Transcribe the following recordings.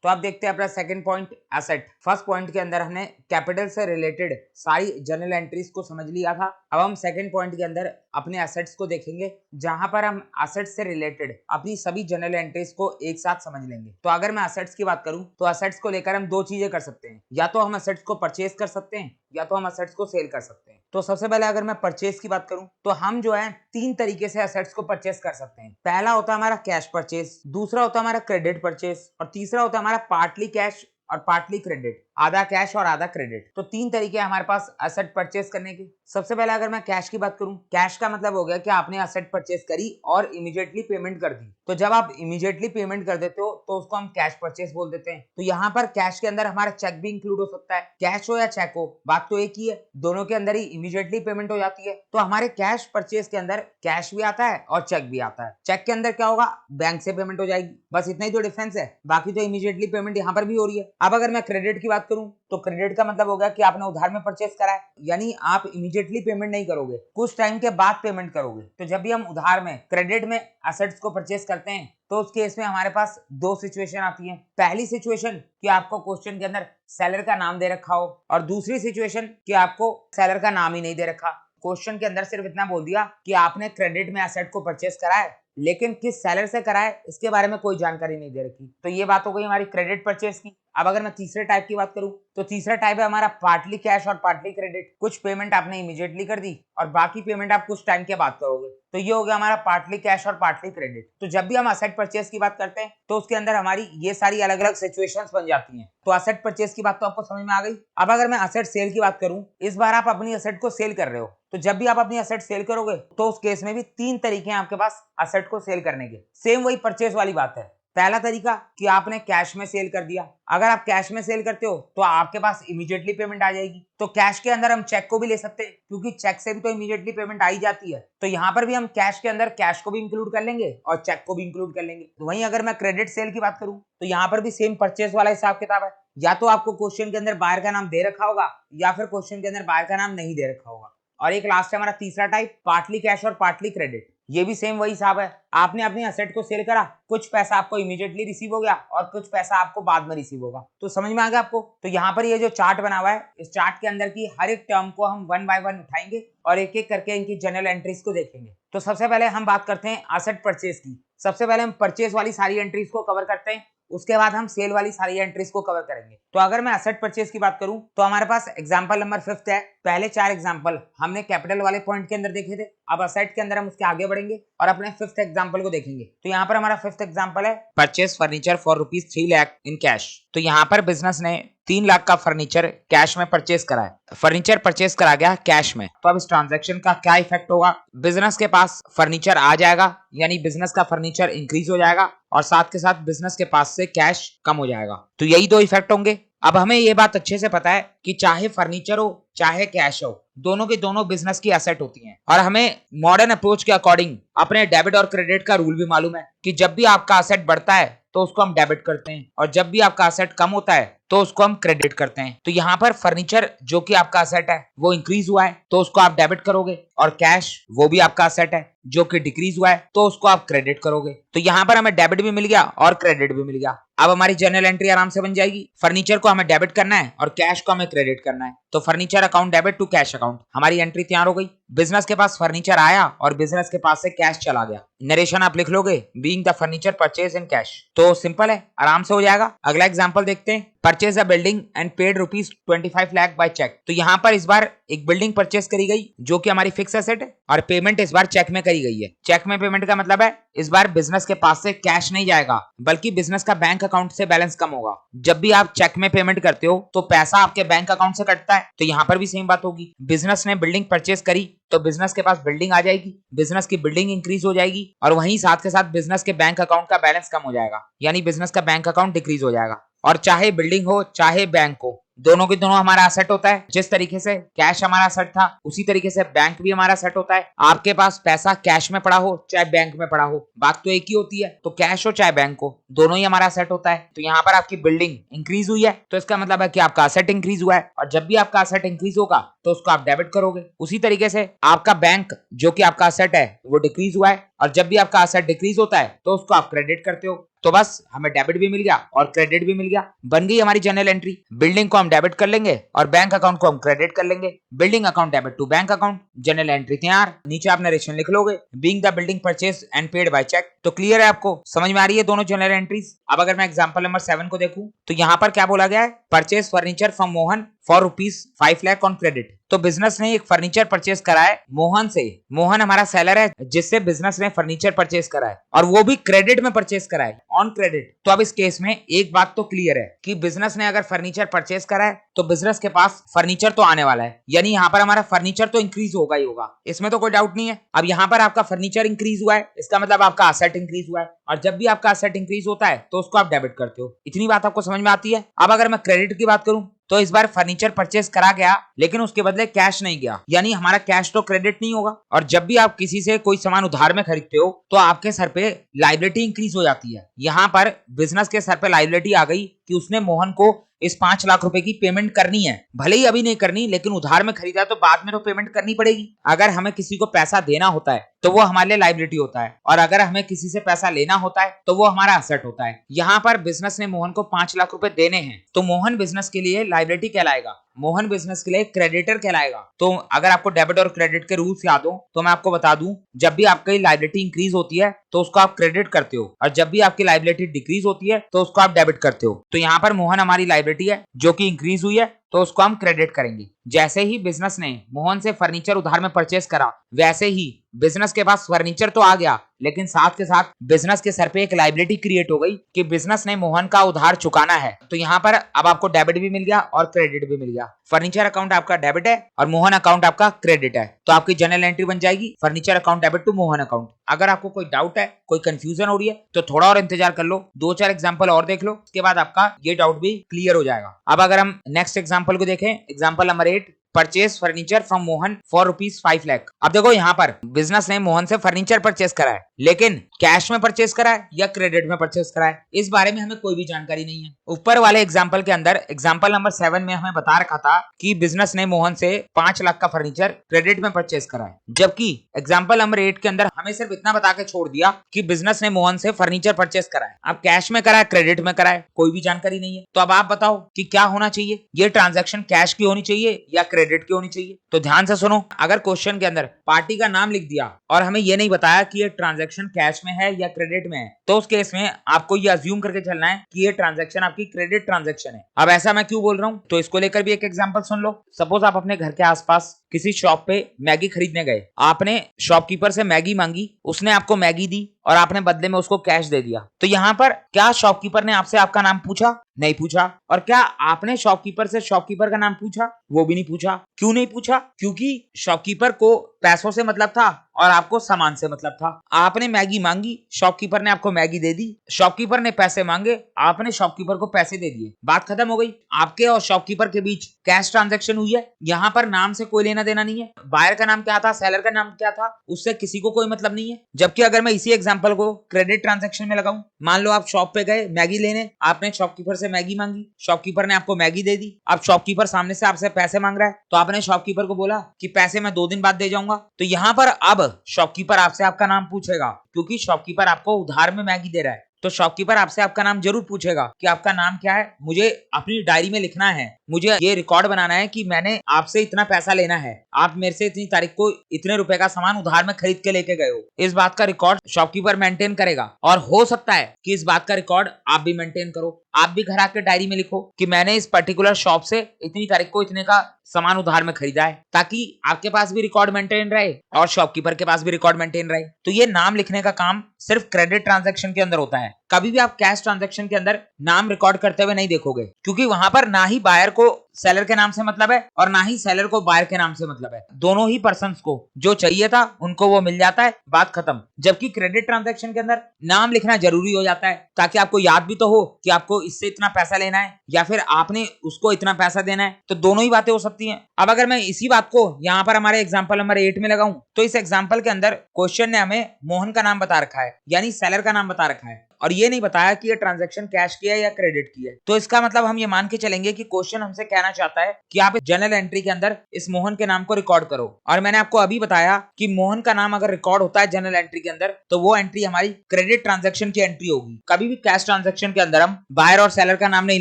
तो आप देखते हैं अपना second point asset. First point के अंदर हमने कैपिटल से रिलेटेड सारी जर्नल एंट्रीज को समझ लिया था। अब हम सेकंड पॉइंट के अंदर अपने एसेट्स को देखेंगे, जहां पर हम एसेट्स से रिलेटेड अपनी सभी जर्नल एंट्रीज को एक साथ समझ लेंगे। तो अगर मैं एसेट्स की बात करूं तो एसेट्स को लेकर हम दो चीजें कर सकते हैं, या तो हम एसेट्स को परचेज कर सकते हैं या तो हम एसेट्स को सेल कर सकते हैं। तो सबसे पहले अगर मैं परचेज की बात करूं तो हम जो है तीन तरीके से एसेट्स को परचेज कर सकते हैं। पहला होता है हमारा कैश परचेज, दूसरा होता है हमारा क्रेडिट परचेज और तीसरा होता है हमारा पार्टली कैश और पार्टली क्रेडिट, आधा कैश और आधा क्रेडिट। तो तीन तरीके हैं हमारे पास एसेट परचेज करने के। सबसे पहले अगर मैं कैश की बात करूं, कैश का मतलब हो गया कि आपने एसेट परचेज करी और इमीडिएटली पेमेंट कर दी। तो जब आप इमीडिएटली पेमेंट कर देते हो तो उसको हम कैश परचेज बोल देते हैं। तो यहाँ पर कैश के अंदर हमारा चेक भी इंक्लूड हो सकता है, कैश हो या चेक हो, बात तो एक ही है, दोनों के अंदर ही इमीडिएटली पेमेंट हो जाती है। तो हमारे कैश परचेज के अंदर कैश भी आता है और चेक भी आता है। चेक के अंदर क्या होगा, बैंक से पेमेंट हो जाएगी, बस इतना ही तो डिफरेंस है, बाकी तो इमीडिएटली पेमेंट यहाँ पर भी हो रही है। अब अगर मैं क्रेडिट की बात करूं तो क्रेडिट का मतलब होगा कि आपने उधार में परचेस करा है, यानी आप इमीडिएटली पेमेंट नहीं करोगे, कुछ टाइम के बाद पेमेंट करोगे। तो जब भी हम उधार में क्रेडिट में एसेट्स को परचेस करते हैं तो उस केस में हमारे पास दो सिचुएशन आती है। पहली सिचुएशन कि आपको क्वेश्चन के अंदर सेलर का नाम दे रखा हो और दूसरी सिचुएशन कि आपको सेलर का नाम ही नहीं दे रखा। क्वेश्चन के अंदर सिर्फ इतना बोल दिया कि आपने क्रेडिट में एसेट को परचेस करा है, लेकिन किस सेलर से करा है इसके बारे में कोई जानकारी नहीं दे रखी। तो ये बात हो गई हमारी क्रेडिट परचेस की। अब अगर मैं तीसरे टाइप की बात करूं तो तीसरा टाइप है हमारा पार्टली कैश और पार्टली क्रेडिट। कुछ पेमेंट आपने इमीडिएटली कर दी और बाकी पेमेंट आप कुछ टाइम के बाद करोगे। तो ये हो गया हमारा पार्टली कैश और पार्टली क्रेडिट। तो जब भी हम एसेट परचेस की बात करते हैं तो उसके अंदर हमारी ये सारी अलग अलग सिचुएशंस बन जाती हैं। तो एसेट परचेस की बात तो आपको समझ में आ गई। अब अगर मैं एसेट सेल की बात करूं, इस बार आप अपनी एसेट को सेल कर रहे हो, तो जब भी आप अपनी एसेट सेल करोगे तो उस केस में भी तीन तरीके हैं आपके पास एसेट को सेल करने के। सेम वही परचेस वाली बात है। पहला तरीका कि आपने कैश में सेल कर दिया। अगर आप कैश में सेल करते हो तो आपके पास इमीडिएटली पेमेंट आ जाएगी। तो कैश के अंदर हम चेक को भी ले सकते हैं, क्योंकि चेक से भी तो इमीडिएटली पेमेंट आ ही जाती है। तो यहाँ पर भी हम कैश के अंदर कैश को भी इंक्लूड कर लेंगे और चेक को भी इंक्लूड कर लेंगे। तो वहीं अगर मैं क्रेडिट सेल की बात करूं तो यहाँ पर भी सेम परचेस वाला हिसाब किताब है। या तो आपको क्वेश्चन के अंदर बायर का नाम दे रखा होगा या फिर क्वेश्चन के अंदर बायर का नाम नहीं दे रखा होगा। और एक लास्ट है हमारा तीसरा टाइप, पार्टली कैश और पार्टली क्रेडिट। ये भी सेम वही हिसाब है। आपने अपनी एसेट को सेल करा, कुछ पैसा आपको इमीडिएटली रिसीव हो गया और कुछ पैसा आपको बाद में रिसीव होगा। तो समझ में आ गया आपको। तो यहाँ पर ये जो चार्ट बना हुआ है, इस चार्ट के अंदर की हर एक टर्म को हम वन बाय वन उठाएंगे और एक एक करके इनकी जनरल एंट्रीज को देखेंगे। तो सबसे पहले हम बात करते हैं एसेट परचेज की। सबसे पहले हम परचेज वाली सारी एंट्रीज को कवर करते हैं, उसके बाद हम सेल वाली सारी एंट्रीज को कवर करेंगे। तो अगर मैं एसेट परचेज की बात करूं तो हमारे पास एग्जांपल नंबर 5 है। पहले 4 एग्जांपल हमने कैपिटल वाले पॉइंट के अंदर देखे थे। अब एसेट के अंदर हम उसके आगे बढ़ेंगे और अपने 5th एग्जांपल को देखेंगे। तो यहाँ पर हमारा 5th एग्जांपल है purchase furniture for ₹3 lakh in cash. तो यहाँ पर बिजनेस ने 3 लाख का फर्नीचर कैश में परचेज करा है। फर्नीचर परचेज करा गया कैश में। तो अब इस ट्रांजैक्शन का क्या इफेक्ट होगा, बिजनेस के पास फर्नीचर आ जाएगा, यानी बिजनेस का फर्नीचर इंक्रीज हो जाएगा और साथ के साथ बिजनेस के पास से कैश कम हो जाएगा। तो यही दो इफेक्ट होंगे। अब हमें ये बात अच्छे से पता है कि चाहे फर्नीचर हो चाहे कैश हो, दोनों के दोनों बिजनेस की एसेट होती हैं। और हमें मॉडर्न अप्रोच के अकॉर्डिंग अपने डेबिट और क्रेडिट का रूल भी मालूम है कि जब भी आपका एसेट बढ़ता है तो उसको हम डेबिट करते हैं और जब भी आपका एसेट कम होता है तो उसको हम क्रेडिट करते हैं। तो यहाँ पर फर्नीचर जो कि आपका एसेट है वो इंक्रीज हुआ है तो उसको आप डेबिट करोगे, और कैश वो भी आपका एसेट है जो कि डिक्रीज हुआ है तो उसको आप क्रेडिट करोगे। तो यहाँ पर हमें डेबिट भी मिल गया और क्रेडिट भी मिल गया। अब हमारी जर्नल एंट्री आराम से बन जाएगी। फर्नीचर को हमें डेबिट करना है और कैश को हमें क्रेडिट करना है। तो furniture account debit to cash account, हमारी एंट्री तैयार हो गई। बिजनेस के पास फर्नीचर आया और बिजनेस के पास से कैश चला गया। नरेशन आप लिख लोगे, being the furniture purchase in cash. तो सिंपल है, आराम से हो जाएगा। अगला एग्जांपल देखते हैं, purchase a building and paid ₹25 lakh by cheque. तो यहाँ पर इस बार एक बिल्डिंग परचेज करी गई जो कि हमारी फिक्स एसेट है और पेमेंट इस बार चेक में करी गई है। चेक में पेमेंट का मतलब है इस बार बिजनेस के पास से कैश नहीं जाएगा बल्कि बिजनेस का बैंक अकाउंट से बैलेंस कम होगा। जब भी आप चेक में पेमेंट करते हो तो पैसा आपके बैंक अकाउंट से कटता है। तो यहाँ पर भी सेम बात होगी। बिजनेस ने बिल्डिंग परचेज करी तो बिजनेस के पास बिल्डिंग आ जाएगी, बिजनेस की बिल्डिंग इंक्रीज हो जाएगी और वहीं साथ के साथ बिजनेस के बैंक अकाउंट का बैलेंस कम हो जाएगा, यानी बिजनेस का बैंक अकाउंट डिक्रीज हो जाएगा। और चाहे बिल्डिंग हो चाहे बैंक हो, दोनों के दोनों हमारा एसेट होता है। जिस तरीके से कैश हमारा एसेट था उसी तरीके से बैंक भी हमारा एसेट होता है। आपके पास पैसा कैश में पड़ा हो चाहे बैंक में पड़ा हो, बात तो एक ही होती है। तो कैश हो चाहे बैंक हो, दोनों ही हमारा एसेट होता है। तो यहाँ पर आपकी बिल्डिंग इंक्रीज हुई है तो इसका मतलब है कि आपका एसेट इंक्रीज हुआ है, और जब भी आपका एसेट इंक्रीज होगा तो उसको आप डेबिट करोगे। उसी तरीके से आपका बैंक जो कि आपका एसेट है वो डिक्रीज हुआ है, और जब भी आपका एसेट डिक्रीज होता है तो उसको आप क्रेडिट करते हो। तो बस हमें डेबिट भी मिल गया और क्रेडिट भी मिल गया, बन गई हमारी जनरल एंट्री। बिल्डिंग को हम डेबिट कर लेंगे और बैंक अकाउंट को हम क्रेडिट कर लेंगे। Building account debit to bank account, general entry तैयार। नीचे आप नरेशन लिख लोगे, being the building purchase and paid by cheque. तो क्लियर है, आपको समझ में आ रही है दोनों जनरल एंट्रीज। अब अगर मैं एग्जांपल नंबर 7 को देखूं तो यहाँ पर क्या बोला गया है, purchase furniture from Mohan for ₹5 lakh on credit. तो बिजनेस ने एक फर्नीचर परचेज करा है मोहन से। मोहन हमारा सेलर है जिससे बिजनेस ने फर्नीचर परचेज करा है और वो भी क्रेडिट में परचेज करा है, ऑन क्रेडिट। तो अब इस केस में एक बात तो क्लियर है कि बिजनेस ने अगर फर्नीचर परचेज करा है तो बिजनेस के पास फर्नीचर तो आने वाला है, यानी यहाँ पर हमारा फर्नीचर तो इंक्रीज होगा ही होगा, इसमें तो कोई डाउट नहीं है। अब यहाँ पर आपका फर्नीचर इंक्रीज हुआ है, इसका मतलब आपका असेट इंक्रीज हुआ है, और जब भी आपका असेट इंक्रीज होता है तो उसको आप डेबिट करते हो। इतनी बात आपको समझ में आती है। अब अगर मैं क्रेडिट की बात करूं तो इस बार फर्नीचर परचेज करा गया लेकिन उसके बदले कैश नहीं गया, यानी हमारा कैश तो क्रेडिट नहीं होगा। और जब भी आप किसी से कोई सामान उधार में खरीदते हो तो आपके सर पे लायबिलिटी इंक्रीज हो जाती है। यहाँ पर बिजनेस के सर पे लायबिलिटी आ गई कि उसने मोहन को इस 5 लाख रुपए की पेमेंट करनी है, भले ही अभी नहीं करनी लेकिन उधार में खरीदा तो बाद में तो पेमेंट करनी पड़ेगी। अगर हमें किसी को पैसा देना होता है तो वो हमारे लिए लायबिलिटी होता है, और अगर हमें किसी से पैसा लेना होता है तो वो हमारा असेट होता है। यहाँ पर बिजनेस ने मोहन को 5 लाख रुपए देने हैं तो मोहन बिजनेस के लिए लायबिलिटी कहलाएगा, मोहन बिजनेस के लिए क्रेडिटर कहलाएगा। तो अगर आपको डेबिट और क्रेडिट के रूल्स याद हो तो मैं आपको बता दूं, जब भी आपकी लायबिलिटी इंक्रीज होती है तो उसको आप क्रेडिट करते हो, और जब भी आपकी लायबिलिटी डिक्रीज होती है तो उसको आप डेबिट करते हो। तो यहाँ पर मोहन हमारी लायबिलिटी है जो कि इंक्रीज हुई है तो उसको हम क्रेडिट करेंगे। जैसे ही बिजनेस ने मोहन से फर्नीचर उधार में परचेज करा वैसे ही बिजनेस के पास फर्नीचर तो आ गया लेकिन साथ के साथ बिजनेस के सर पे एक लायबिलिटी क्रिएट हो गई कि बिजनेस ने मोहन का उधार चुकाना है। तो यहाँ पर अब आपको डेबिट भी मिल गया और क्रेडिट भी मिल गया। फर्नीचर अकाउंट आपका डेबिट है और मोहन अकाउंट आपका क्रेडिट है, तो आपकी जनरल एंट्री बन जाएगी furniture account debit to Mohan account. अगर आपको कोई डाउट है, कोई कंफ्यूजन हो रही है तो थोड़ा और इंतजार कर लो, 2-4 एग्जांपल और देख लो, उसके बाद आपका ये डाउट भी क्लियर हो जाएगा। अब अगर हम नेक्स्ट एग्जांपल को देखें, example number 8, purchase furniture from Mohan for ₹5 lakh. अब देखो यहाँ पर बिजनेस ने मोहन से फर्नीचर परचेज करा है लेकिन कैश में परचेज करा है या क्रेडिट में परचेज करा है इस बारे में हमें कोई भी जानकारी नहीं है। ऊपर वाले एग्जांपल के अंदर एग्जांपल नंबर 7 में हमें बता रखा था कि बिजनेस ने मोहन से 5 लाख का फर्नीचर क्रेडिट में परचेज करा है, जबकि एग्जांपल नंबर 8 के अंदर हमें सिर्फ इतना बता के छोड़ दिया कि बिजनेस ने मोहन से फर्नीचर परचेज करा है। अब कैश में करा है, क्रेडिट में करा है, कोई भी जानकारी नहीं है। तो अब आप बताओ कि क्या होना चाहिए, ये ट्रांजेक्शन कैश की होनी चाहिए या क्रेडिट की होनी चाहिए। तो ध्यान से सुनो, अगर क्वेश्चन के अंदर पार्टी का नाम लिख दिया और हमें ये नहीं बताया कि ये ट्रांजैक्शन कैश में है या क्रेडिट में है तो उस केस में आपको ये अज्यूम करके चलना है कि ये ट्रांजैक्शन आपकी क्रेडिट ट्रांजैक्शन है। अब ऐसा मैं क्यों बोल रहा हूं, तो इसको लेकर भी एक एग्जांपल सुन लो। सपोज आप अपने घर के आसपास किसी शॉप पे मैगी खरीदने गए, आपने शॉपकीपर से मैगी मांगी, उसने आपको मैगी दी और आपने बदले में उसको कैश दे दिया। तो यहाँ पर क्या शॉपकीपर ने आपसे आपका नाम पूछा? नहीं पूछा। और क्या आपने शॉपकीपर से शॉपकीपर का नाम पूछा? वो भी नहीं पूछा। क्यों नहीं पूछा? क्योंकि शॉपकीपर को पैसों से मतलब था और आपको सामान से मतलब था। आपने मैगी मांगी, शॉपकीपर ने आपको मैगी दे दी, शॉपकीपर ने पैसे मांगे, आपने शॉपकीपर को पैसे दे दिए, बात खत्म हो गई। आपके और शॉपकीपर के बीच कैश ट्रांजैक्शन हुई है। यहाँ पर नाम से कोई लेना देना नहीं है, बायर का नाम क्या था, सेलर का नाम क्या था, उससे किसी को कोई मतलब नहीं है। जबकि अगर मैं इसी एग्जांपल को क्रेडिट ट्रांजैक्शन में लगाऊं, मान लो आप शॉप पे गए मैगी लेने, आपने शॉपकीपर से मैगी मांगी, शॉपकीपर ने आपको मैगी दे दी। अब शॉपकीपर सामने से आपसे पैसे मांग रहा है तो आपने शॉपकीपर को बोला कि पैसे मैं 2 दिन बाद दे जाऊंगा। तो यहाँ पर अब शॉपकीपर आपसे आपका नाम पूछेगा क्योंकि शॉपकीपर आपको उधार में मैगी दे रहा है। तो शॉपकीपर आपसे आपका नाम जरूर पूछेगा कि आपका नाम क्या है, मुझे अपनी डायरी में लिखना है, मुझे ये रिकॉर्ड बनाना है कि मैंने आपसे इतना पैसा लेना है, आप मेरे से इतनी तारीख को इतने रुपए का सामान उधार में खरीद के लेके गए हो। इस बात का रिकॉर्ड शॉपकीपर मेंटेन करेगा और हो सकता है कि इस बात का रिकॉर्ड आप भी मेंटेन करो। आप भी घर आके डायरी में लिखो कि मैंने इस पर्टिकुलर शॉप से इतनी तारीख को इतने का सामान उधार में खरीदा है, ताकि आपके पास भी रिकॉर्ड मेंटेन रहे और शॉपकीपर के पास भी रिकॉर्ड मेंटेन रहे। तो ये नाम लिखने का काम सिर्फ क्रेडिट ट्रांजैक्शन के अंदर होता है। कभी भी आप कैश ट्रांजैक्शन के अंदर नाम रिकॉर्ड करते हुए नहीं देखोगे, क्योंकि वहां पर ना ही बायर को सेलर के नाम से मतलब है और ना ही सेलर को बायर के नाम से मतलब है। दोनों ही पर्सन्स को जो चाहिए था उनको वो मिल जाता है, बात खत्म। जबकि क्रेडिट ट्रांजैक्शन के अंदर नाम लिखना जरूरी हो जाता है ताकि आपको याद भी तो हो कि आपको इससे इतना पैसा लेना है या फिर आपने उसको इतना पैसा देना है। तो दोनों ही बातें हो सकती हैं। अब अगर मैं इसी बात को यहाँ पर हमारे एग्जाम्पल नंबर 8 में लगाऊं तो इस एग्जाम्पल के अंदर क्वेश्चन ने हमें मोहन का नाम बता रखा है, यानी सेलर का नाम बता रखा है, और ये नहीं बताया कि ये ट्रांजैक्शन कैश की है या क्रेडिट की है। तो इसका मतलब हम ये मान के चलेंगे कि क्वेश्चन हमसे कहना चाहता है कि आप जर्नल एंट्री के अंदर इस मोहन के नाम को रिकॉर्ड करो, और मैंने आपको अभी बताया कि मोहन का नाम अगर रिकॉर्ड होता है जर्नल एंट्री के अंदर तो वो एंट्री हमारी क्रेडिट ट्रांजैक्शन की एंट्री होगी। कभी भी कैश ट्रांजैक्शन के अंदर हम बायर और सेलर का नाम नहीं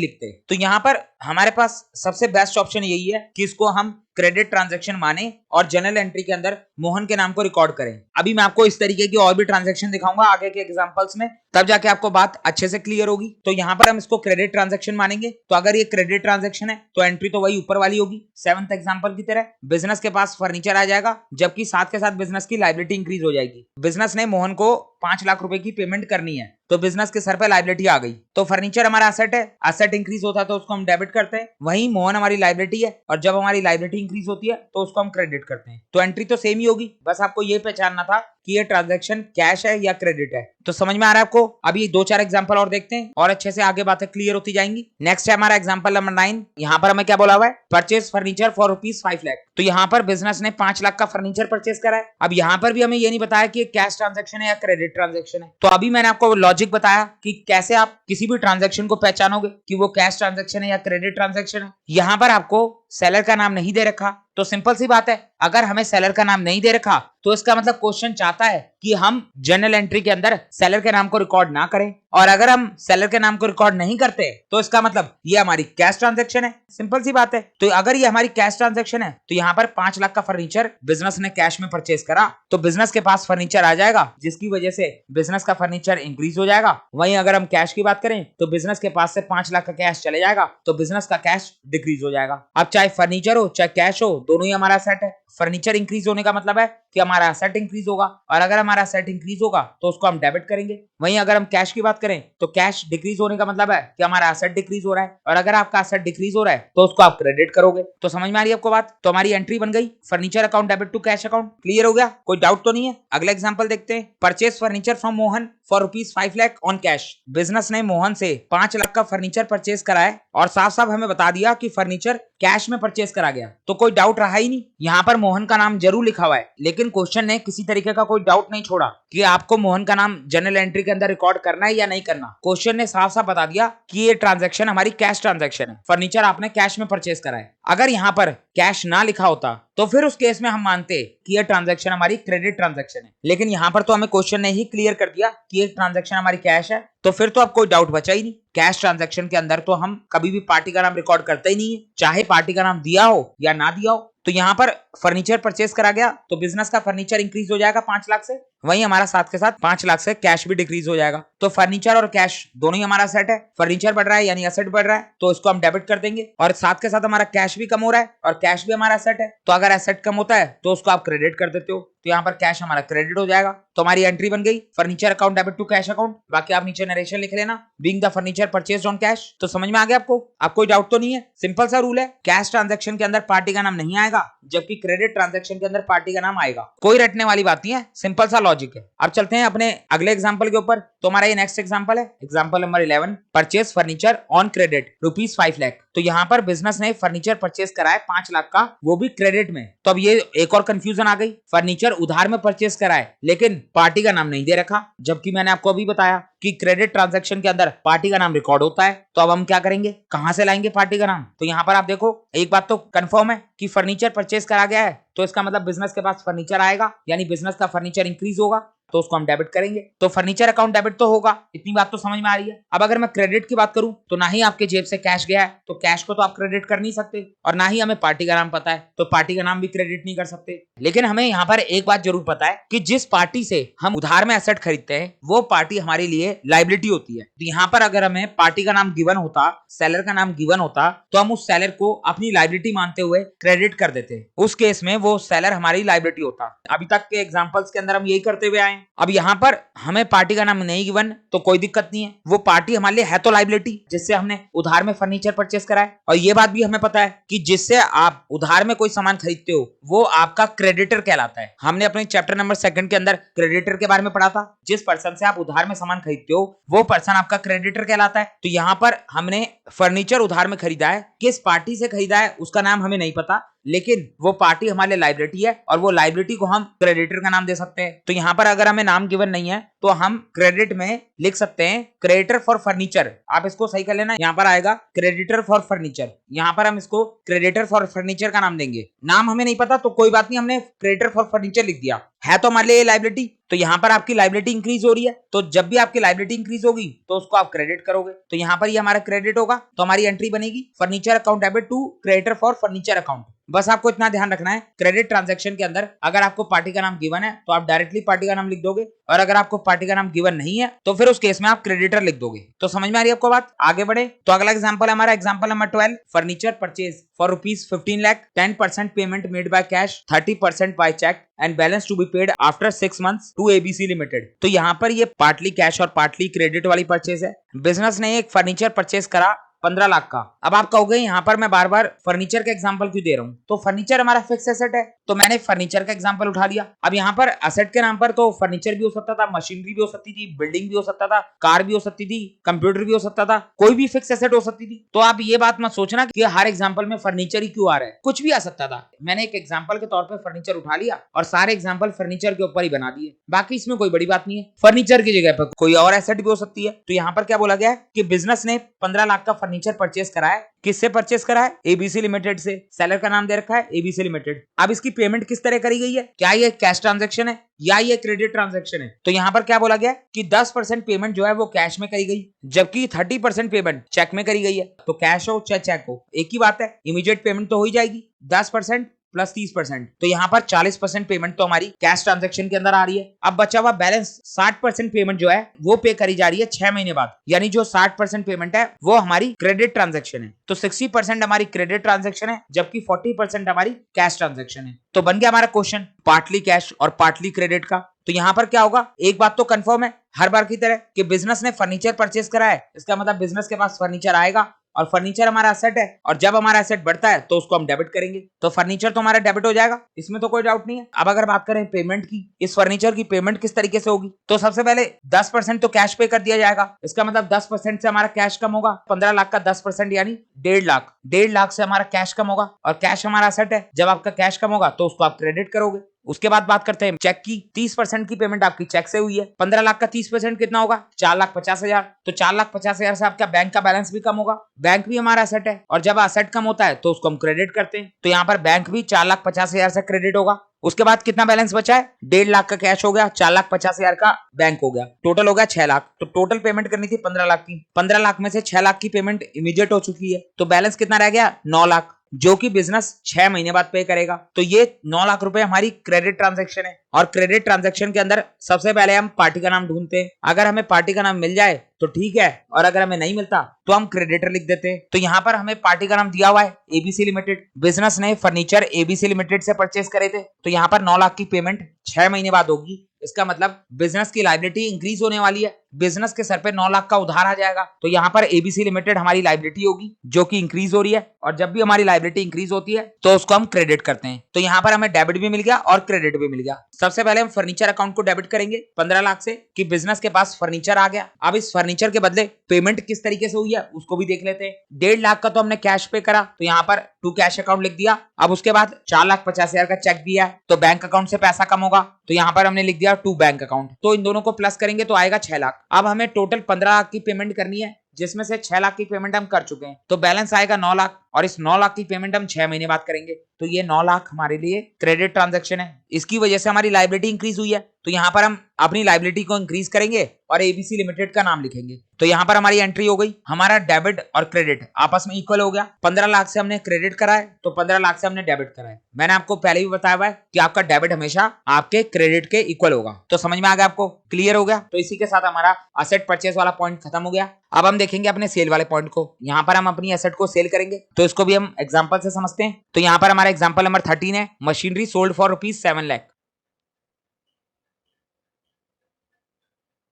लिखते। तो यहाँ पर हमारे पास सबसे बेस्ट ऑप्शन यही है कि इसको हम क्रेडिट ट्रांजैक्शन माने और जर्नल एंट्री के अंदर मोहन के नाम को रिकॉर्ड करें। अभी मैं आपको इस तरीके की और भी ट्रांजैक्शन दिखाऊंगा आगे के एग्जांपल्स में, तब जाके आपको बात अच्छे से क्लियर होगी। तो यहाँ पर हम इसको क्रेडिट ट्रांजैक्शन मानेंगे। तो अगर ये क्रेडिट ट्रांजैक्शन है तो एंट्री तो वही ऊपर वाली होगी 7th एग्जांपल की तरह। बिजनेस के पास फर्नीचर आ जाएगा, जबकि साथ के साथ बिजनेस की लायबिलिटी इंक्रीज हो जाएगी। बिजनेस ने मोहन को 5 लाख रुपए की पेमेंट करनी है, तो बिजनेस के सर पे लायबिलिटी आ गई। तो फर्नीचर हमारा एसेट है, एसेट इंक्रीज होता है तो उसको हम डेबिट करते हैं। वहीं मोहन हमारी लायबिलिटी है, और जब हमारी लायबिलिटी इंक्रीज होती है तो उसको हम क्रेडिट करते हैं। तो एंट्री तो सेम ही होगी, बस आपको ये पहचानना था कि ये ट्रांजैक्शन कैश है या क्रेडिट है। तो समझ में आ रहा है आपको? अभी 2-4 एग्जांपल और देखते हैं और अच्छे से आगे बातें क्लियर होती जाएंगी। नेक्स्ट है हमारा एग्जांपल नंबर 9। यहाँ पर हमें क्या बोला हुआ है? Purchase furniture for ₹5 lakh. तो यहाँ पर बिजनेस ने 5 लाख का फर्नीचर परचेज करा है। अब यहाँ पर भी हमें ये नहीं बताया कि कैश ट्रांजैक्शन है या क्रेडिट ट्रांजैक्शन है। तो अभी मैंने आपको लॉजिक बताया कि कैसे आप किसी भी ट्रांजैक्शन को पहचानोगे कि वो कैश ट्रांजैक्शन है या क्रेडिट ट्रांजैक्शन है। यहाँ पर आपको सेलर का नाम नहीं दे रखा, तो सिंपल सी बात है, अगर हमें सेलर का नाम नहीं दे रखा तो इसका मतलब क्वेश्चन चाहता है कि हम जर्नल एंट्री के अंदर सेलर के नाम को रिकॉर्ड ना करें। और अगर हम सेलर के नाम को रिकॉर्ड नहीं करते तो इसका मतलब ये हमारी कैश ट्रांजैक्शन है। सिंपल सी बात है। तो अगर ये हमारी कैश ट्रांजैक्शन है तो यहाँ पर 5 लाख का फर्नीचर बिजनेस ने कैश में परचेज करा, तो बिजनेस के पास फर्नीचर आ जाएगा, जिसकी वजह से बिजनेस का फर्नीचर इंक्रीज हो जाएगा। वहीं अगर हम कैश की बात करें तो बिजनेस के पास से 5 लाख का कैश चले जाएगा, तो बिजनेस का कैश डिक्रीज हो जाएगा। अब चाहे फर्नीचर हो चाहे कैश हो, दोनों ही हमारा सेट है। फर्नीचर इंक्रीज होने का मतलब है कि हमारा एसेट इंक्रीज होगा, और अगर हमारा एसेट इंक्रीज होगा तो उसको हम डेबिट करेंगे। वहीं अगर हम कैश की बात करें तो कैश डिक्रीज होने का मतलब है कि हमारा एसेट डिक्रीज हो रहा है, और अगर आपका एसेट डिक्रीज हो रहा है तो उसको आप क्रेडिट करोगे। तो समझ में आ रही है आपको बात? तो हमारी एंट्री बन गई furniture account debit to cash account. Clear हो गया? कोई डाउट तो नहीं है? अगला एग्जांपल देखते हैं। Purchase furniture from Mohan for ₹5 lakh on cash. Business ने मोहन से 5 लाख का फर्नीचर परचेज करा है, और साफ साफ हमें बता दिया कि फर्नीचर कैश में परचेज करा गया। तो कोई डाउट रहा ही नहीं। यहाँ पर मोहन का नाम जरूर लिखा हुआ है, लेकिन क्वेश्चन ने किसी तरीके का कोई डाउट नहीं छोड़ा कि आपको मोहन का नाम जर्नल एंट्री के अंदर रिकॉर्ड करना है या नहीं करना। क्वेश्चन ने साफ साफ बता दिया कि ये ट्रांजैक्शन हमारी कैश ट्रांजैक्शन है, फर्नीचर आपने कैश में परचेज करा है। अगर यहाँ पर कैश ना लिखा होता तो फिर उस केस में हम मानते कि ये ट्रांजैक्शन हमारी क्रेडिट ट्रांजैक्शन है, लेकिन यहाँ पर तो हमें क्वेश्चन ने ही क्लियर कर दिया कि ये ट्रांजैक्शन हमारी कैश है, तो फिर तो अब कोई डाउट बचा ही नहीं। कैश ट्रांजैक्शन के अंदर तो हम कभी भी पार्टी का नाम रिकॉर्ड करते ही नहीं है, चाहे पार्टी का नाम दिया हो या ना दिया हो। तो यहाँ पर फर्नीचर परचेज करा गया तो बिजनेस का फर्नीचर इंक्रीज हो जाएगा 5 लाख से, वहीं हमारा साथ के साथ 5 लाख से कैश भी डिक्रीज हो जाएगा। तो फर्नीचर और कैश दोनों ही हमारा सेट है। फर्नीचर बढ़ रहा है यानी एसेट बढ़ रहा है, तो इसको हम डेबिट कर देंगे, और साथ के साथ हमारा कैश भी कम हो रहा है और कैश भी हमारा एसेट है। तो अगर एसेट कम होता है तो उसको आप क्रेडिट कर देते हो, तो यहाँ पर कैश हमारा क्रेडिट हो जाएगा। तो हमारी एंट्री बन गई furniture account debit to cash account. बाकी आप नीचे नरेशन लिख लेना, being the furniture purchased on cash. तो समझ में आ गया आपको? अब कोई डाउट तो नहीं है? सिंपल सा रूल है, कैश ट्रांजैक्शन के अंदर पार्टी का नाम नहीं आएगा, जबकि क्रेडिट ट्रांजैक्शन के अंदर पार्टी का नाम आएगा। कोई रटने वाली बात नहीं है, सिंपल सा लॉजिक है। अब चलते हैं अपने अगले एग्जांपल के ऊपर। तो हमारा ये नेक्स्ट एग्जांपल है, example number 11। Purchase furniture on credit ₹5 lakh. तो यहाँ पर बिजनेस ने फर्नीचर परचेज करा है 5 लाख का, वो भी क्रेडिट में। तो अब ये एक और कंफ्यूजन आ गई, फर्नीचर उधार में परचेज करा है लेकिन पार्टी का नाम नहीं दे रखा, जबकि मैंने आपको अभी बताया कि क्रेडिट ट्रांजैक्शन के अंदर पार्टी का नाम रिकॉर्ड होता है। तो अब हम क्या करेंगे, कहां से लाएंगे पार्टी का नाम? तो यहाँ पर आप देखो, एक बात तो कंफर्म है कि फर्नीचर परचेज करा गया है, तो इसका मतलब बिजनेस के पास फर्नीचर आएगा, यानी बिजनेस का फर्नीचर इंक्रीज होगा, तो उसको हम डेबिट करेंगे। तो फर्नीचर अकाउंट डेबिट तो होगा, इतनी बात तो समझ में आ रही है। अब अगर मैं क्रेडिट की बात करूं तो ना ही आपके जेब से कैश गया है, तो कैश को तो आप क्रेडिट कर नहीं सकते, और ना ही हमें पार्टी का नाम पता है, तो पार्टी का नाम भी क्रेडिट नहीं कर सकते। लेकिन हमें यहाँ पर एक बात जरूर पता है कि जिस पार्टी से हम उधार में एसेट खरीदते हैं वो पार्टी हमारे लिए लायबिलिटी होती है। तो यहाँ पर अगर हमें पार्टी का नाम गिवन होता, सेलर का नाम गिवन होता, तो हम उस सेलर को अपनी लायबिलिटी मानते हुए क्रेडिट कर देते। उस केस में वो सेलर हमारी लायबिलिटी होता। अभी तक के एग्जांपल्स के अंदर हम यही करते हुए आए। अब यहाँ पर हमें पार्टी का नाम नहीं गिवन तो कोई दिक्कत नहीं है, वो पार्टी हमारे लिए है तो लायबिलिटी, जिससे हमने उधार में फर्नीचर परचेस करा है। और ये बात भी हमें पता है कि जिससे आप उधार में कोई सामान खरीदते हो वो आपका क्रेडिटर कहलाता है। हमने अपने चैप्टर नंबर 2 के अंदर क्रेडिटर के बारे में पढ़ा था। जिस पर्सन से आप उधार में सामान खरीदते हो वो पर्सन आपका क्रेडिटर कहलाता है। तो यहाँ पर हमने फर्नीचर उधार में खरीदा है, किस पार्टी से खरीदा है उसका नाम हमें नहीं पता, लेकिन वो पार्टी हमारे लाइबिलिटी है और वो लाइबिलिटी को हम क्रेडिटर का नाम दे सकते हैं। तो यहाँ पर अगर हमें नाम गिवन नहीं है तो हम क्रेडिट में लिख सकते हैं क्रेडिटर फॉर फर्नीचर। आप इसको सही कर लेना, यहाँ पर आएगा क्रेडिटर फॉर फर्नीचर। यहाँ पर हम इसको क्रेडिटर फॉर फर्नीचर का नाम देंगे। नाम हमें नहीं पता तो कोई बात नहीं, हमने क्रेडिटर फॉर फर्नीचर लिख दिया है तो हमारे लिए लाइबिलिटी। तो यहाँ पर आपकी लाइबिलिटी इंक्रीज हो रही है, तो जब भी आपकी लाइबिलिटी इंक्रीज होगी तो उसको आप क्रेडिट करोगे। तो यहाँ पर ये हमारा क्रेडिट होगा, तो हमारी एंट्री बनेगी furniture account debit to creditor for furniture account. बस आपको इतना ध्यान रखना है, क्रेडिट ट्रांजैक्शन के अंदर अगर आपको पार्टी का नाम गिवन है तो आप डायरेक्टली पार्टी का नाम लिख दोगे, और अगर आपको पार्टी का नाम गिवन नहीं है तो फिर उस केस में आप क्रेडिटर लिख दोगे। तो समझ में आ रही है आपको बात? आगे बढ़े तो अगला एग्जांपल हमारा example number 12, furniture purchase for ₹15 lakh, 10% payment made by cash, 30% by cheque and balance to be paid after 6 months to ABC limited. तो यहाँ पर ये पार्टली कैश और पार्टली क्रेडिट वाली परचेज है। बिजनेस ने एक फर्नीचर परचेज करा 15 लाख का। अब आप कहोगे यहाँ पर मैं बार बार फर्नीचर का एग्जांपल क्यों दे रहा हूँ? तो फर्नीचर हमारा फिक्स एसेट है, तो मैंने फर्नीचर का एग्जांपल उठा लिया। अब यहाँ पर एसेट के नाम पर तो फर्नीचर भी हो सकता था, मशीनरी भी हो सकती थी, बिल्डिंग भी हो सकता था, कार भी हो सकती थी, कंप्यूटर भी हो सकता था, कोई भी फिक्स एसेट हो सकती थी। तो आप ये बात मत सोचना कि हर एग्जाम्पल में फर्नीचर ही क्यों आ रहा है, कुछ भी आ सकता था। मैंने एक एग्जाम्पल के तौर पर फर्नीचर उठा लिया और सारे एग्जाम्पल फर्नीचर के ऊपर ही बना दिए, बाकी इसमें कोई बड़ी बात नहीं है। फर्नीचर की जगह पर कोई और एसेट भी हो सकती है। तो यहाँ पर क्या बोला गया है कि बिजनेस ने 15 लाख का फर्नीचर परचेज करा है। किससे परचेस करा है? एबीसी लिमिटेड से। सेलर का नाम दे रखा है एबीसी लिमिटेड। अब इसकी पेमेंट किस तरह करी गई है? क्या ये कैश ट्रांजैक्शन है या ये क्रेडिट ट्रांजैक्शन है? तो यहाँ पर क्या बोला गया कि 10% पेमेंट जो है वो कैश में करी गई, जबकि 30% पेमेंट चेक में करी गई है। तो कैश हो चाहे चेक हो एक ही बात है, इमीडिएट पेमेंट तो हो ही जाएगी। 10% प्लस 30%, तो यहाँ पर 40% पेमेंट तो हमारी कैश ट्रांजैक्शन के अंदर आ रही है। अब बचा हुआ बैलेंस 60% पेमेंट जो है वो पे करी जा रही है 6 महीने बाद, यानी जो 60% पेमेंट है वो हमारी क्रेडिट ट्रांजैक्शन है। तो 60% हमारी क्रेडिट ट्रांजैक्शन है, जबकि 40% हमारी कैश ट्रांजैक्शन है। तो बन गया हमारा क्वेश्चन पार्टली कैश और पार्टली क्रेडिट का। तो यहाँ पर क्या होगा, एक बात तो कंफर्म है हर बार की तरह कि बिजनेस ने फर्नीचर परचेज करा है, इसका मतलब बिजनेस के पास फर्नीचर आएगा और फर्नीचर हमारा एसेट है, और जब हमारा एसेट बढ़ता है तो उसको हम डेबिट करेंगे। तो फर्नीचर तो हमारा डेबिट हो जाएगा, इसमें तो कोई डाउट नहीं है। अब अगर बात करें पेमेंट की, इस फर्नीचर की पेमेंट किस तरीके से होगी? तो सबसे पहले 10% तो कैश पे कर दिया जाएगा। इसका मतलब 10% से हमारा कैश कम होगा। 15 लाख का 10% यानी 1.5 लाख। 1.5 लाख से हमारा कैश कम होगा, और कैश हमारा एसेट है। जब आपका कैश कम होगा तो उसको आप क्रेडिट करोगे। उसके बाद बात करते हैं चेक की। 30% की पेमेंट आपकी चेक से हुई है। 15 लाख का 30% कितना होगा? 4,50,000। तो 4,50,000 से आपका बैंक का बैलेंस भी कम होगा। बैंक भी हमारा एसेट है, और जब एसेट कम होता है तो उसको हम क्रेडिट करते हैं। तो यहाँ पर बैंक भी 4,50,000 से क्रेडिट होगा। उसके बाद कितना बैलेंस बचा है? 1.5 लाख का कैश हो गया, 4,50,000 का बैंक हो गया, टोटल हो गया 6 लाख। तो टोटल पेमेंट करनी थी 15 लाख की। 15 लाख में से 6 लाख की पेमेंट इमीडिएट हो चुकी है, तो बैलेंस कितना रह गया? 9 लाख, जो कि बिजनेस 6 महीने बाद पे करेगा। तो ये 9 लाख रुपए हमारी क्रेडिट ट्रांजैक्शन है। और क्रेडिट ट्रांजैक्शन के अंदर सबसे पहले हम पार्टी का नाम ढूंढते हैं। अगर हमें पार्टी का नाम मिल जाए तो ठीक है, और अगर हमें नहीं मिलता तो हम क्रेडिटर लिख देते हैं। तो यहाँ पर हमें पार्टी का नाम दिया हुआ है एबीसी लिमिटेड। बिजनेस ने फर्नीचर एबीसी लिमिटेड से परचेज करे थे, तो यहाँ पर 9 लाख की पेमेंट 6 महीने बाद होगी। इसका मतलब बिजनेस की लायबिलिटी इंक्रीज होने वाली है। बिजनेस के सर पे 9 लाख का उधार आ जाएगा, तो यहाँ पर एबीसी लिमिटेड हमारी लायबिलिटी होगी जो कि इंक्रीज हो रही है। और जब भी हमारी लायबिलिटी इंक्रीज होती है तो उसको हम क्रेडिट करते हैं। तो यहाँ पर हमें डेबिट भी मिल गया और क्रेडिट भी मिल गया। सबसे पहले हम फर्नीचर अकाउंट को डेबिट करेंगे 15 लाख से, कि बिजनेस के पास फर्नीचर आ गया। अब इस फर्नीचर के बदले पेमेंट किस तरीके से हुई है उसको भी देख लेते हैं। 1.5 लाख का तो हमने कैश पे करा, तो यहाँ पर टू कैश अकाउंट लिख दिया। अब उसके बाद 4,50,000 का चेक दिया है, तो बैंक अकाउंट से पैसा कम होगा, तो यहाँ पर हमने लिख दिया टू बैंक अकाउंट। तो इन दोनों को प्लस करेंगे तो आएगा 6 लाख। अब हमें टोटल 15 लाख की पेमेंट करनी है, जिसमें से 6 लाख की पेमेंट हम कर चुके हैं, तो बैलेंस आएगा 9 लाख। और इस 9 लाख की पेमेंट हम 6 महीने बाद करेंगे। तो ये 9 लाख हमारे लिए क्रेडिट ट्रांजैक्शन है। इसकी वजह से हमारी लायबिलिटी इंक्रीज हुई है, तो यहाँ पर हम अपनी लायबिलिटी को इंक्रीज करेंगे और एबीसी लिमिटेड का नाम लिखेंगे। तो यहाँ पर हमारी एंट्री हो गई, हमारा डेबिट और क्रेडिट आपस में इक्वल हो गया। 15 लाख से हमने क्रेडिट करा है, तो 15 लाख से हमने डेबिट करा है। मैंने आपको पहले भी बताया हुआ है कि आपका डेबिट हमेशा आपके क्रेडिट के इक्वल होगा। तो समझ में आ गया आपको? क्लियर हो गया? तो इसी के साथ हमारा एसेट परचेज वाला पॉइंट खत्म हो गया। अब हम देखेंगे अपने सेल वाले पॉइंट को। यहाँ पर हम अपनी एसेट को सेल करेंगे, तो इसको भी हम एग्जांपल से समझते हैं। तो यहाँ पर हमारा एग्जांपल नंबर 13 है, मशीनरी सोल्ड फॉर ₹7 लाख।